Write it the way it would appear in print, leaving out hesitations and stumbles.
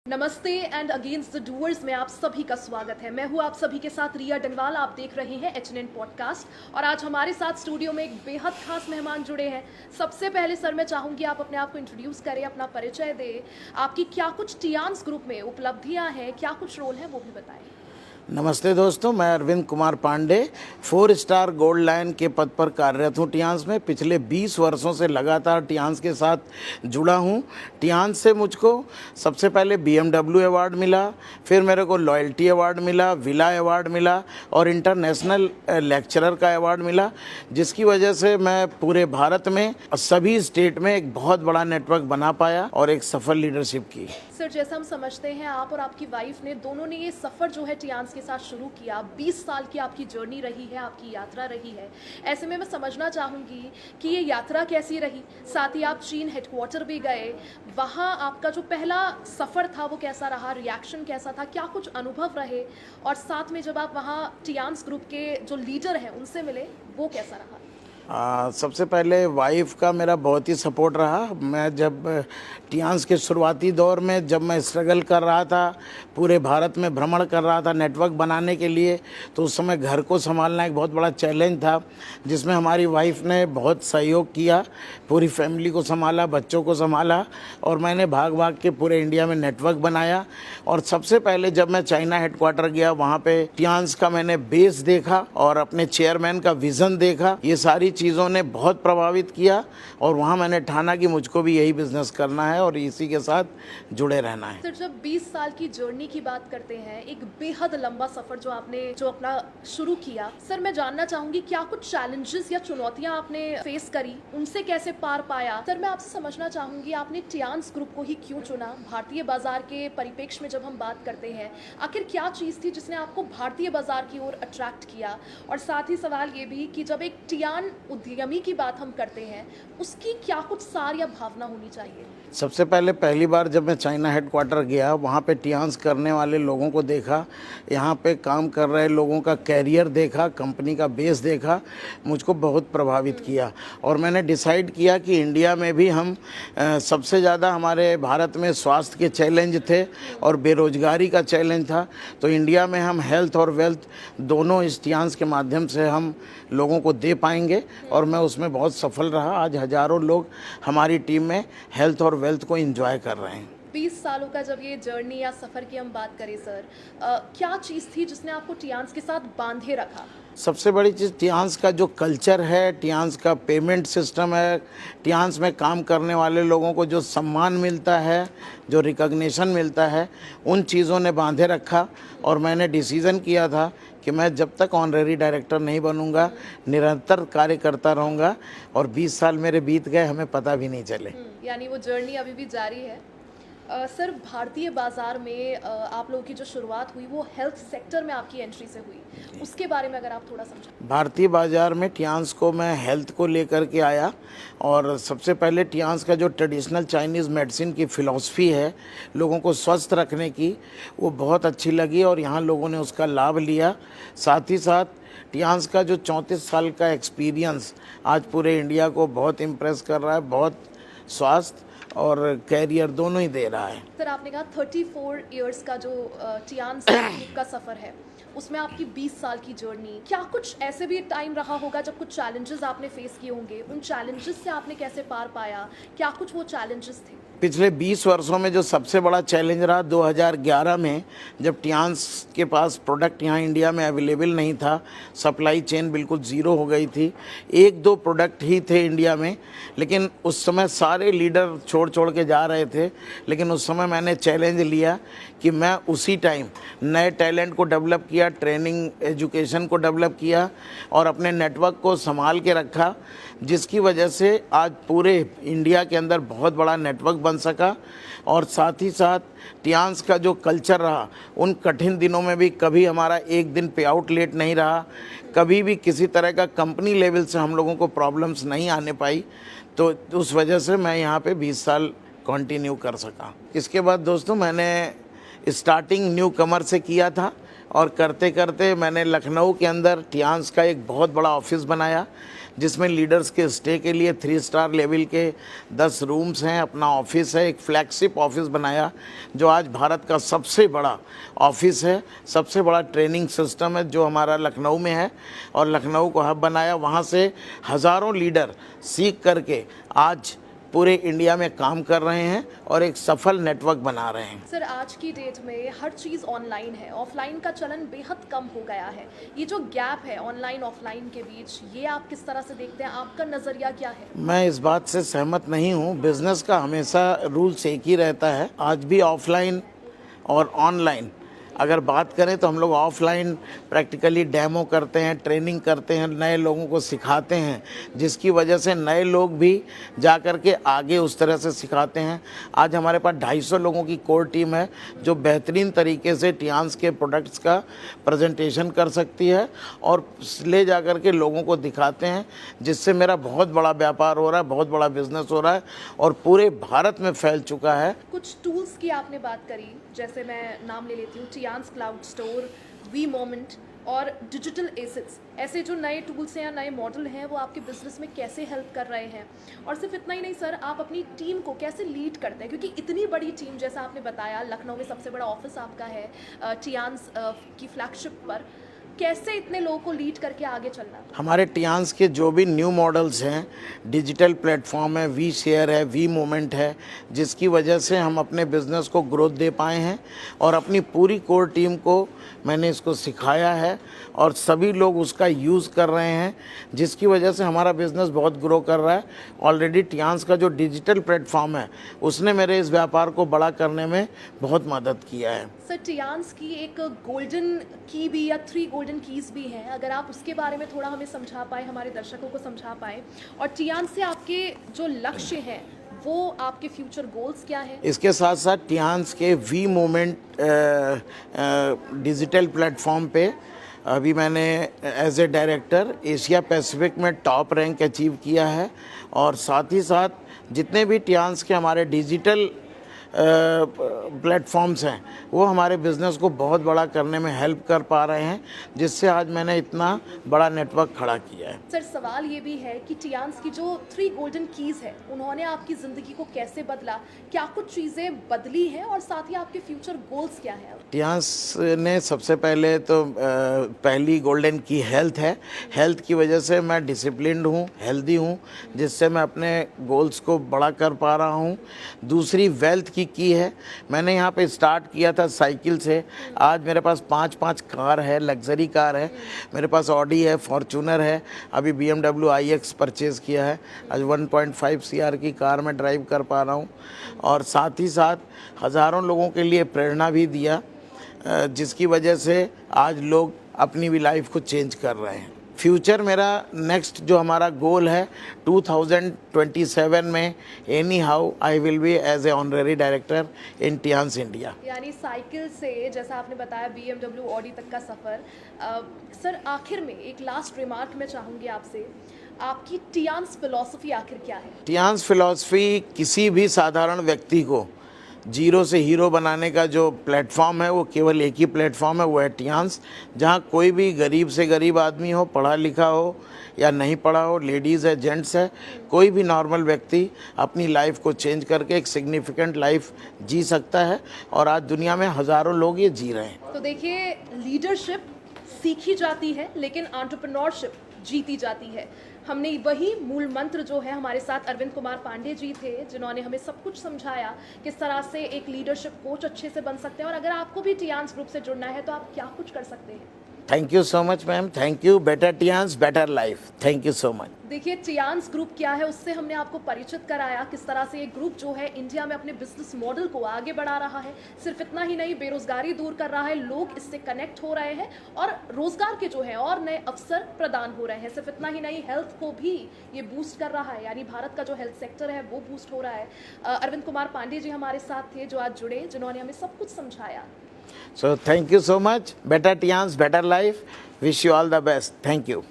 नमस्ते and against the doors में आप सभी का स्वागत है। मैं हूं आप सभी के साथ रिया डंगवाल। आप देख रहे हैं एचएनएन पॉडकास्ट और आज हमारे साथ स्टूडियो में एक बेहद खास मेहमान जुड़े हैं। सबसे पहले सर मैं चाहूंगी आप अपने आप को इंट्रोड्यूस करें, अपना परिचय दें, आपकी क्या कुछ टियान्स ग्रुप में उपलब्धियां हैं, क्या कुछ रोल है वो भी बताएं। नमस्ते दोस्तों, मैं Arvind Kumar Pandey 4 star gold lion के पद पर कार्यरत हूँ टियान्स में। पिछले 20 वर्षों से लगातार टियान्स के साथ जुड़ा हूँ। टियान्स से मुझको सबसे पहले BMW अवार्ड मिला, फिर मेरे को लॉयल्टी अवार्ड मिला, विला अवार्ड मिला और इंटरनेशनल लेक्चरर का अवार्ड मिला, जिसकी वजह से मैं पूरे भारत में सभी स्टेट में एक बहुत बड़ा नेटवर्क बना पाया और एक सफल लीडरशिप की। सर जैसा हम समझते हैं आप और आपकी वाइफ ने दोनों ने ये सफ़र जो है टियान्स के साथ शुरू किया। 20 साल की आपकी जर्नी रही है, आपकी यात्रा रही है। ऐसे में मैं समझना चाहूँगी कि ये यात्रा कैसी रही। साथ ही आप चीन हेडक्वार्टर भी गए, वहाँ आपका जो पहला सफ़र था वो कैसा रहा, रिएक्शन कैसा था, क्या कुछ अनुभव रहे, और साथ में जब आप वहाँ टियान्स ग्रुप के जो लीडर हैं उनसे मिले वो कैसा रहा। सबसे पहले वाइफ का मेरा बहुत ही सपोर्ट रहा। मैं जब टियान्स के शुरुआती दौर में जब मैं स्ट्रगल कर रहा था, पूरे भारत में भ्रमण कर रहा था नेटवर्क बनाने के लिए, तो उस समय घर को संभालना एक बहुत बड़ा चैलेंज था, जिसमें हमारी वाइफ ने बहुत सहयोग किया। पूरी फैमिली को संभाला, बच्चों को संभाला और मैंने भाग भाग के पूरे इंडिया में नेटवर्क बनाया। और सबसे पहले जब मैं चाइना हेडक्वार्टर गया, वहाँ पे टियान्स का मैंने बेस देखा और अपने चेयरमैन का विज़न देखा। ये सारी चीज़ों ने बहुत प्रभावित किया और वहाँ मैंने ठाना कि मुझको भी यही बिजनेस करना है और इसी के साथ जुड़े रहना है। सर जब 20 साल की जर्नी की बात करते हैं, एक बेहद लंबा सफ़र जो आपने अपना शुरू किया, सर मैं जानना चाहूँगी क्या कुछ चैलेंजेस या चुनौतियाँ आपने फेस करी, उनसे कैसे पार पाया। सर मैं आपसे समझना चाहूँगी आपने टियान्स ग्रुप को ही क्यों चुना। भारतीय बाजार के परिप्रेक्ष्य में जब हम बात करते हैं, आखिर क्या चीज़ थी जिसने आपको भारतीय बाजार की ओर अट्रैक्ट किया। और साथ ही सवाल ये भी कि जब एक टियान उद्यमी की बात हम करते हैं, उसकी क्या कुछ सार या भावना होनी चाहिए। सबसे पहली बार जब मैं चाइना हेडक्वार्टर गया, वहाँ पे टियान्स करने वाले लोगों को देखा, यहाँ पे काम कर रहे लोगों का कैरियर देखा, कंपनी का बेस देखा, मुझको बहुत प्रभावित किया। और मैंने डिसाइड किया कि इंडिया में भी हम सबसे ज़्यादा हमारे भारत में स्वास्थ्य के चैलेंज थे और बेरोजगारी का चैलेंज था, तो इंडिया में हम हेल्थ और वेल्थ दोनों इस टियान्स के माध्यम से हम लोगों को दे पाएंगे और मैं उसमें बहुत सफल रहा। आज हज़ारों लोग हमारी टीम में हेल्थ और वेल्थ को एंजॉय कर रहे हैं। 20 सालों का जब ये जर्नी या सफ़र की हम बात करें सर, क्या चीज़ थी जिसने आपको टियान्स के साथ बांधे रखा। सबसे बड़ी चीज़ टियान्स का जो कल्चर है, टियान्स का पेमेंट सिस्टम है, टियान्स में काम करने वाले लोगों को जो सम्मान मिलता है, जो रिकॉग्निशन मिलता है, उन चीज़ों ने बांधे रखा। और मैंने डिसीज़न किया था कि मैं जब तक ऑनरेरी डायरेक्टर नहीं बनूंगा, निरंतर कार्य करता रहूँगा। और 20 साल मेरे बीत गए, हमें पता भी नहीं चले। यानी वो जर्नी अभी भी जारी है। सर भारतीय बाज़ार में आप लोगों की जो शुरुआत हुई वो हेल्थ सेक्टर में आपकी एंट्री से हुई, उसके बारे में अगर आप थोड़ा समझें। भारतीय बाज़ार में टियान्स को मैं हेल्थ को लेकर के आया और सबसे पहले टियान्स का जो ट्रेडिशनल चाइनीज़ मेडिसिन की फ़िलॉसफी है, लोगों को स्वस्थ रखने की, वो बहुत अच्छी लगी और यहाँ लोगों ने उसका लाभ लिया। साथ ही साथ टियान्स का जो 34 साल का एक्सपीरियंस आज पूरे इंडिया को बहुत इम्प्रेस कर रहा है, बहुत स्वास्थ्य और कैरियर दोनों ही दे रहा है। सर आपने कहा 34 इयर्स का जो टियान्स का सफ़र है, उसमें आपकी 20 साल की जर्नी, क्या कुछ ऐसे भी टाइम रहा होगा जब कुछ चैलेंजेस आपने फेस किए होंगे, उन चैलेंजेस से आपने कैसे पार पाया, क्या कुछ वो चैलेंजेस थे। पिछले 20 वर्षों में जो सबसे बड़ा चैलेंज रहा 2011 में, जब टियान्स के पास प्रोडक्ट यहाँ इंडिया में अवेलेबल नहीं था, सप्लाई चेन बिल्कुल ज़ीरो हो गई थी, 1-2 प्रोडक्ट ही थे इंडिया में, लेकिन उस समय सारे लीडर छोड़ के जा रहे थे। लेकिन उस समय मैंने चैलेंज लिया कि मैं उसी टाइम नए टैलेंट को डेवलप किया, ट्रेनिंग एजुकेशन को डेवलप किया और अपने नेटवर्क को संभाल के रखा, जिसकी वजह से आज पूरे इंडिया के अंदर बहुत बड़ा नेटवर्क बन सका। और साथ ही साथ टियान्स का जो कल्चर रहा, उन कठिन दिनों में भी कभी हमारा एक दिन पे आउट लेट नहीं रहा, कभी भी किसी तरह का कंपनी लेवल से हम लोगों को प्रॉब्लम्स नहीं आने पाई। तो उस वजह से मैं यहाँ पे 20 साल कंटिन्यू कर सका। इसके बाद दोस्तों मैंने स्टार्टिंग न्यू कमर से किया था और करते करते मैंने लखनऊ के अंदर टियान्स का एक बहुत बड़ा ऑफिस बनाया, जिसमें लीडर्स के स्टे के लिए 3 स्टार लेवल के 10 रूम्स हैं, अपना ऑफिस है, एक फ्लैगशिप ऑफिस बनाया जो आज भारत का सबसे बड़ा ऑफिस है, सबसे बड़ा ट्रेनिंग सिस्टम है जो हमारा लखनऊ में है, और लखनऊ को हब बनाया। वहाँ से हज़ारों लीडर सीख करके आज पूरे इंडिया में काम कर रहे हैं और एक सफल नेटवर्क बना रहे हैं। सर, आज की डेट में हर चीज़ ऑनलाइन है, ऑफलाइन का चलन बेहद कम हो गया है। ये जो गैप है ऑनलाइन ऑफलाइन के बीच, ये आप किस तरह से देखते हैं? आपका नज़रिया क्या है? मैं इस बात से सहमत नहीं हूँ। बिजनेस का हमेशा रूल्स एक ही रहता है। आज भी ऑफलाइन और ऑनलाइन अगर बात करें तो हम लोग ऑफलाइन प्रैक्टिकली डेमो करते हैं, ट्रेनिंग करते हैं, नए लोगों को सिखाते हैं, जिसकी वजह से नए लोग भी जा कर के आगे उस तरह से सिखाते हैं। आज हमारे पास 250 लोगों की कोर टीम है जो बेहतरीन तरीके से टियान्स के प्रोडक्ट्स का प्रेजेंटेशन कर सकती है और ले जा कर के लोगों को दिखाते हैं, जिससे मेरा बहुत बड़ा व्यापार हो रहा है, बहुत बड़ा बिजनेस हो रहा है और पूरे भारत में फैल चुका है। कुछ टूल्स की आपने बात करी, जैसे मैं नाम ले लेती हूँ, टियान्स क्लाउड स्टोर, वी मोमेंट और डिजिटल एसेट्स। ऐसे जो नए टूल्स हैं या नए मॉडल हैं वो आपके बिजनेस में कैसे हेल्प कर रहे हैं? और सिर्फ इतना ही नहीं सर, आप अपनी टीम को कैसे लीड करते हैं? क्योंकि इतनी बड़ी टीम, जैसा आपने बताया, लखनऊ में सबसे बड़ा ऑफिस आपका है टियान्स की फ्लैगशिप पर, कैसे इतने लोगों को लीड करके आगे चलना? हमारे टियान्स के जो भी न्यू मॉडल्स हैं, डिजिटल प्लेटफॉर्म है, वी शेयर है, वी मोमेंट है, जिसकी वजह से हम अपने बिज़नेस को ग्रोथ दे पाए हैं और अपनी पूरी कोर टीम को मैंने इसको सिखाया है और सभी लोग उसका यूज़ कर रहे हैं, जिसकी वजह से हमारा बिज़नेस बहुत ग्रो कर रहा है। ऑलरेडी टियान्स का जो डिजिटल प्लेटफॉर्म है उसने मेरे इस व्यापार को बड़ा करने में बहुत मदद किया है। सर, टियान्स की एक गोल्डन की भी या 3 गोल्डन कीज़ भी हैं, अगर आप उसके बारे में थोड़ा हमें समझा पाए, हमारे दर्शकों को समझा पाए, और टियान्स से आपके जो लक्ष्य हैं वो आपके फ्यूचर गोल्स क्या हैं? इसके साथ साथ टियान्स के वी मोमेंट डिजिटल प्लेटफॉर्म पे अभी मैंने as a director Asia Pacific में टॉप रैंक अचीव किया है और साथ ही साथ जितने भी टियान्स के हमारे डिजिटल प्लेटफॉर्म्स हैं वो हमारे बिज़नेस को बहुत बड़ा करने में हेल्प कर पा रहे हैं, जिससे आज मैंने इतना बड़ा नेटवर्क खड़ा किया है। सर, सवाल ये भी है कि टियान्स की जो 3 गोल्डन कीज़ है उन्होंने आपकी ज़िंदगी को कैसे बदला? क्या कुछ चीज़ें बदली हैं और साथ ही आपके फ्यूचर गोल्स क्या हैं? टियान्स ने सबसे पहले तो पहली गोल्डन की हेल्थ है। हेल्थ की वजह से मैं डिसिप्लिन्ड हूँ, हेल्दी हूँ, जिससे मैं अपने गोल्स को बड़ा कर पा रहा हूँ। दूसरी वेल्थ की है। मैंने यहाँ पे स्टार्ट किया था साइकिल से, आज मेरे पास 5 कार है, लग्जरी कार है। मेरे पास ऑडी है, फॉर्च्यूनर है, अभी BMW iX परचेज़ किया है। आज 1.5 CR की कार में ड्राइव कर पा रहा हूँ और साथ ही साथ हज़ारों लोगों के लिए प्रेरणा भी दिया, जिसकी वजह से आज लोग अपनी भी लाइफ को चेंज कर रहे हैं। फ्यूचर मेरा नेक्स्ट जो हमारा गोल है 2027 में anyhow I will be as a honorary director in Tiens India. यानी साइकिल से, जैसा आपने बताया, BMW ऑडी तक का सफ़र। सर, आखिर में एक लास्ट रिमार्क मैं चाहूँगी आपसे, आपकी टियान्स फिलॉसफी आखिर क्या है? टियान्स फिलॉसफी किसी भी साधारण व्यक्ति को जीरो से हीरो बनाने का जो प्लेटफॉर्म है वो केवल एक ही प्लेटफॉर्म है, वो है टियान्स, जहाँ कोई भी गरीब से गरीब आदमी हो, पढ़ा लिखा हो या नहीं पढ़ा हो, लेडीज़ है, जेंट्स है, कोई भी नॉर्मल व्यक्ति अपनी लाइफ को चेंज करके एक सिग्निफिकेंट लाइफ जी सकता है और आज दुनिया में हज़ारों लोग ये जी रहे हैं। तो देखिए, लीडरशिप सीखी जाती है लेकिन एंटरप्रेन्योरशिप जीती जाती है। हमने वही मूल मंत्र जो है, हमारे साथ अरविंद कुमार पांडे जी थे जिन्होंने हमें सब कुछ समझाया किस तरह से एक लीडरशिप कोच अच्छे से बन सकते हैं। और अगर आपको भी टियान्स ग्रुप से जुड़ना है तो आप क्या कुछ कर सकते हैं? Thank you so much ma'am, thank you. Better Tiens, better life. Thank you so much. देखिए, टियान्स ग्रुप क्या है उससे हमने आपको परिचित कराया, किस तरह से ये ग्रुप जो है इंडिया में अपने बिजनेस मॉडल को आगे बढ़ा रहा है। सिर्फ इतना ही नहीं, बेरोजगारी दूर कर रहा है, लोग इससे कनेक्ट हो रहे हैं और रोजगार के जो है और नए अवसर प्रदान हो रहे हैं। सिर्फ इतना ही नहीं, हेल्थ को भी ये बूस्ट कर रहा है, यानी भारत का जो हेल्थ सेक्टर है वो बूस्ट हो रहा है। अरविंद कुमार पांडे जी हमारे साथ थे जो आज जुड़े, जिन्होंने हमें सब कुछ समझाया। So thank you so much. Better Tians, better life. Wish you all the best. Thank you.